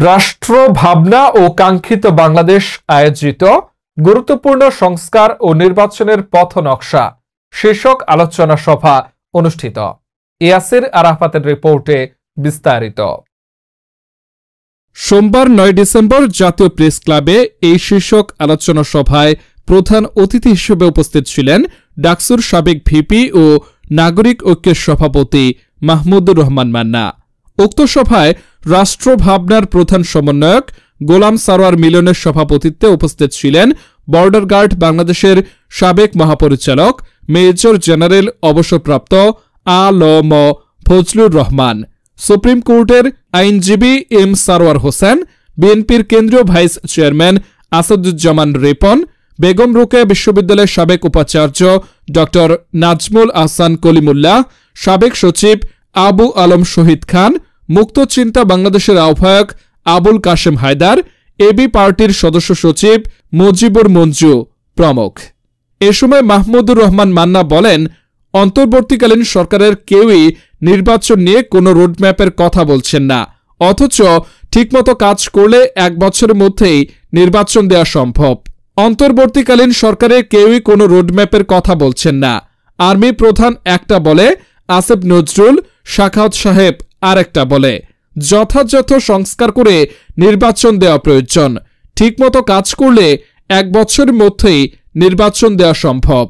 রাষ্ট্র ভাবনা ও কাঙ্ক্ষিত বাংলাদেশ আয়োজিত গুরুত্বপূর্ণ সংস্কার ও নির্বাচনের পথ নকশা শীর্ষক আলোচনা সভা অনুষ্ঠিত। ইয়াসির আরাফাতের রিপোর্টে বিস্তারিত। সোমবার 9 ডিসেম্বর জাতীয় প্রেস ক্লাবে এই শীর্ষক আলোচনা সভায় প্রধান অতিথি হিসেবে উপস্থিত ছিলেন ডাকসুর সাবেক ভিপি ও নাগরিক ঐক্যের সভাপতি মাহমুদুর রহমান মান্না। উক্ত সভায় রাষ্ট্র ভাবনার প্রধান সমন্বয়ক গোলাম সারোয়ার মিলনের সভাপতিত্বে উপস্থিত ছিলেন বর্ডার গার্ড বাংলাদেশের সাবেক মহাপরিচালক মেজর জেনারেল অবসরপ্রাপ্ত আ.ল.ম. ফজলুর রহমান, সুপ্রিম কোর্টের আইনজীবী এম সারোয়ার হোসেন, বিএনপির কেন্দ্রীয় ভাইস চেয়ারম্যান আসাদুজ্জামান রিপন, বেগম রোকেয়া বিশ্ববিদ্যালয়ের সাবেক উপাচার্য ড নাজমুল আহসান কলিমুল্লাহ, সাবেক সচিব আবু আলম শহীদ খান, মুক্ত চিন্তা বাংলাদেশের আহ্বায়ক আবুল কাশেম হায়দার, এবি পার্টির সদস্য সচিব মুজিবুর মঞ্জু প্রমুখ। এ সময় মাহমুদুর রহমান মান্না বলেন, অন্তর্বর্তীকালীন সরকারের কেউই নির্বাচন নিয়ে কোনো রোডম্যাপের কথা বলছেন না, অথচ ঠিকমতো কাজ করলে 1 বছরের মধ্যেই নির্বাচন দেওয়া সম্ভব। অন্তর্বর্তীকালীন সরকারের কেউই কোনো রোডম্যাপের কথা বলছেন না। আর্মি প্রধান একটা বলে, আসিফ নজরুল, শাখাওয়াত সাহেব আরেকটা বলে। যথাযথ সংস্কার করে নির্বাচন দেওয়া প্রয়োজন। ঠিকমতো কাজ করলে 1 বছরের মধ্যেই নির্বাচন দেওয়া সম্ভব।